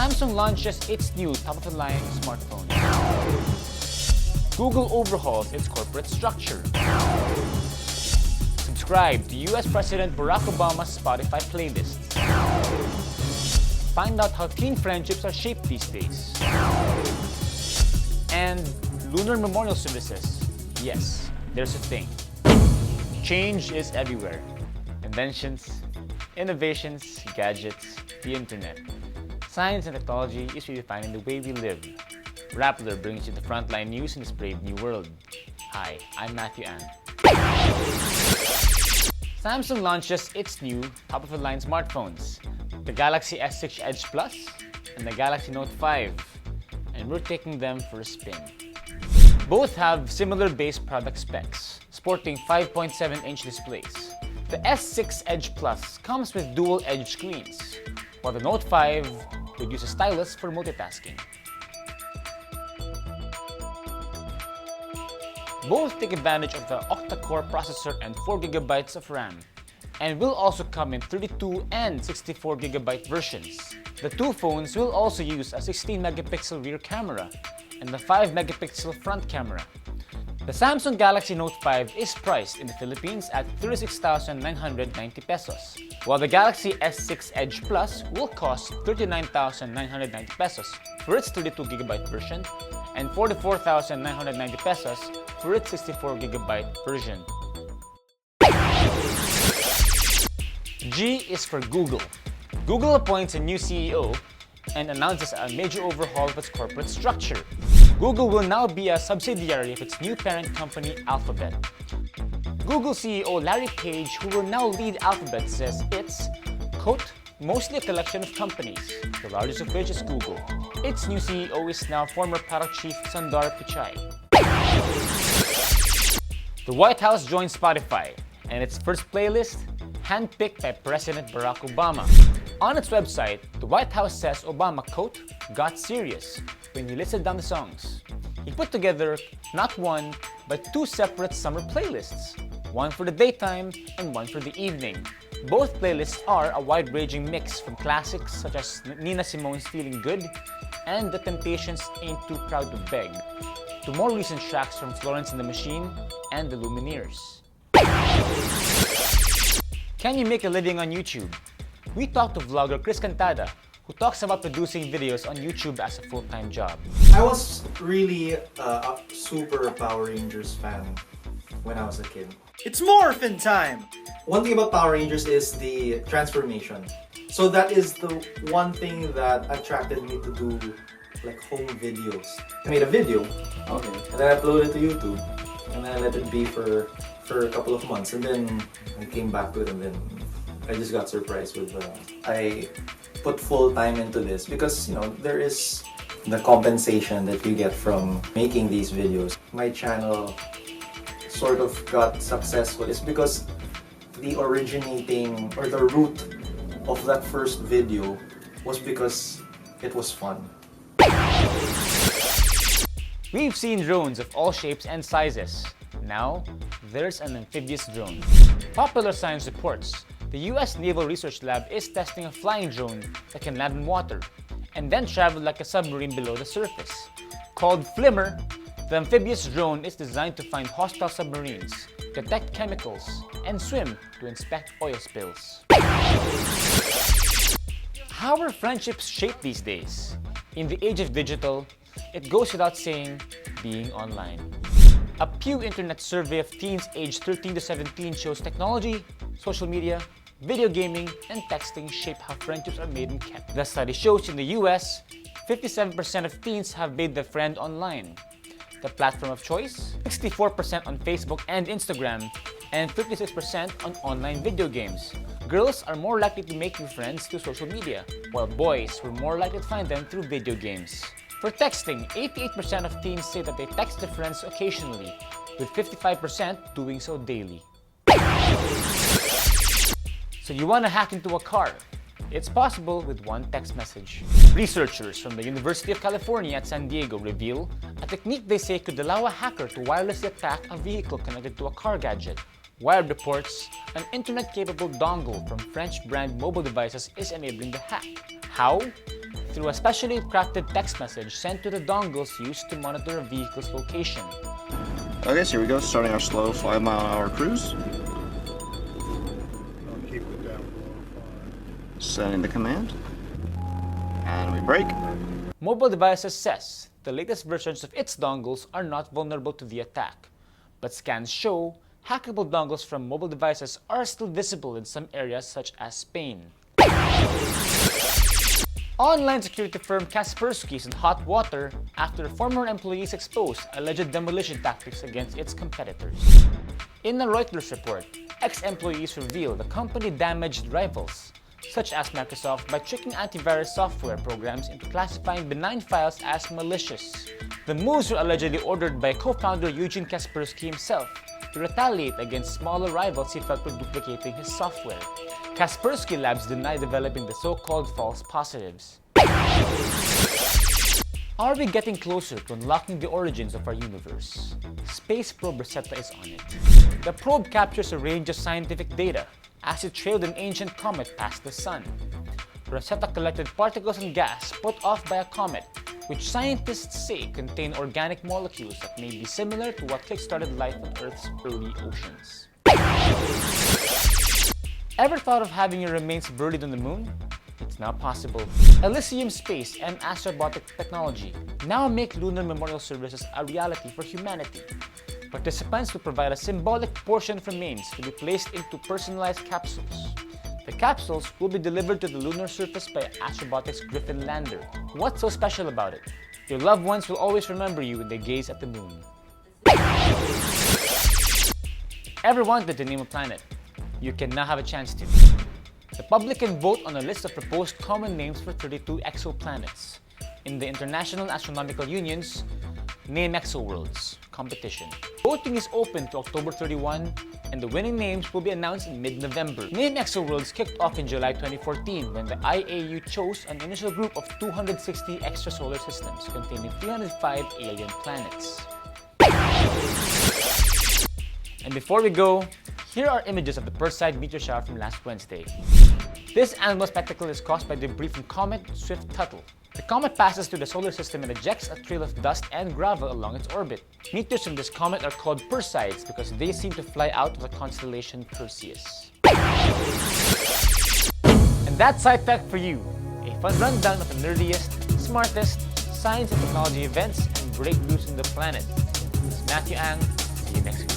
Samsung launches its new top-of-the-line smartphone. Google overhauls its corporate structure. Subscribe to US President Barack Obama's Spotify playlist. Find out how teen friendships are shaped these days. And lunar memorial services. Yes, there's a thing. Change is everywhere. Inventions, innovations, gadgets, the internet. Science and technology is redefining the way we live. Rappler brings you the frontline news in this brave new world. Hi, I'm Matthew Ann. Samsung launches its new top-of-the-line smartphones, the Galaxy S6 Edge Plus and the Galaxy Note 5, and we're taking them for a spin. Both have similar base product specs, sporting 5.7-inch displays. The S6 Edge Plus comes with dual edge screens, while the Note 5 would use a stylus for multitasking. Both take advantage of the octa-core processor and 4GB of RAM, and will also come in 32 and 64GB versions. The two phones will also use a 16-megapixel rear camera and the 5-megapixel front camera. The Samsung Galaxy Note 5 is priced in the Philippines at 36,990 pesos, while the Galaxy S6 Edge Plus will cost 39,990 pesos for its 32GB version and 44,990 pesos for its 64GB version. G is for Google. Google appoints a new CEO and announces a major overhaul of its corporate structure. Google will now be a subsidiary of its new parent company, Alphabet. Google CEO Larry Page, who will now lead Alphabet, says it's, quote, mostly a collection of companies, the largest of which is Google. Its new CEO is now former product chief Sundar Pichai. The White House joined Spotify, and its first playlist, handpicked by President Barack Obama. On its website, the White House says Obama, quote, got serious when he listed down the songs. He put together not one, but two separate summer playlists, one for the daytime and one for the evening. Both playlists are a wide-ranging mix from classics such as Nina Simone's Feeling Good and The Temptations' Ain't Too Proud to Beg, to more recent tracks from Florence and the Machine and the Lumineers. Can you make a living on YouTube? We talked to vlogger Chris Cantada, who talks about producing videos on YouTube as a full-time job. I was really a super Power Rangers fan when I was a kid. It's morphin' time! One thing about Power Rangers is the transformation. So that is the one thing that attracted me to do like home videos. I made a video, and then I uploaded it to YouTube, and then I let it be for a couple of months, and then I came back to it, and then I just got surprised with I put full time into this because, you know, there is the compensation that you get from making these videos. My channel sort of got successful is because the originating or the root of that first video was because it was fun. We've seen drones of all shapes and sizes. Now, there's an amphibious drone. Popular Science reports the US Naval Research Lab is testing a flying drone that can land in water and then travel like a submarine below the surface. Called Flimmer, the amphibious drone is designed to find hostile submarines, detect chemicals, and swim to inspect oil spills. How are friendships shaped these days? In the age of digital, it goes without saying, being online. A Pew Internet survey of teens aged 13 to 17 shows technology, social media, video gaming, and texting shape how friendships are made and kept. The study shows in the US, 57% of teens have made their friend online. The platform of choice, 64% on Facebook and Instagram, and 56% on online video games. Girls are more likely to make new friends through social media, while boys were more likely to find them through video games. For texting, 88% of teens say that they text their friends occasionally, with 55% doing so daily. So you want to hack into a car? It's possible with one text message. Researchers from the University of California at San Diego reveal a technique they say could allow a hacker to wirelessly attack a vehicle connected to a car gadget. Wired reports an internet-capable dongle from French brand mobile devices is enabling the hack. How? through a specially crafted text message sent to the dongles used to monitor a vehicle's location. Okay, so here we go, starting our slow 5-mile-an-hour cruise. Keep it down below 5. Setting the command. And we brake. Mobile Devices says the latest versions of its dongles are not vulnerable to the attack, but scans show hackable dongles from mobile devices are still visible in some areas such as Spain. Online security firm Kaspersky is in hot water after former employees exposed alleged demolition tactics against its competitors. In a Reuters report, ex-employees reveal the company damaged rivals, such as Microsoft, by tricking antivirus software programs into classifying benign files as malicious. The moves were allegedly ordered by co-founder Eugene Kaspersky himself to retaliate against smaller rivals he felt were duplicating his software. Kaspersky Labs denied developing the so-called false positives. Are we getting closer to unlocking the origins of our universe? Space probe Rosetta is on it. The probe captures a range of scientific data as it trailed an ancient comet past the sun. Rosetta collected particles and gas put off by a comet, which scientists say contain organic molecules that may be similar to what kick-started life on Earth's early oceans. Ever thought of having your remains buried on the moon? It's now possible. Elysium Space and Astrobotic Technology now make lunar memorial services a reality for humanity. Participants will provide a symbolic portion of remains to be placed into personalized capsules. The capsules will be delivered to the lunar surface by Astrobotic's Griffin lander. What's so special about it? Your loved ones will always remember you when they gaze at the moon. Ever wanted to name a planet? You can now have a chance to. The public can vote on a list of proposed common names for 32 exoplanets in the International Astronomical Union's Name Exoworlds competition. Voting is open to October 31, and the winning names will be announced in mid-November. Name Exoworlds kicked off in July 2014 when the IAU chose an initial group of 260 extrasolar systems containing 305 alien planets. And before we go, here are images of the Perseid meteor shower from last Wednesday. This animal spectacle is caused by debris from comet Swift-Tuttle. The comet passes through the solar system and ejects a trail of dust and gravel along its orbit. Meteors from this comet are called Perseids because they seem to fly out of the constellation Perseus. And that's SciTech4u, a fun rundown of the nerdiest, smartest, science and technology events and breakthroughs in the planet. This is Matthew Ang. See you next week.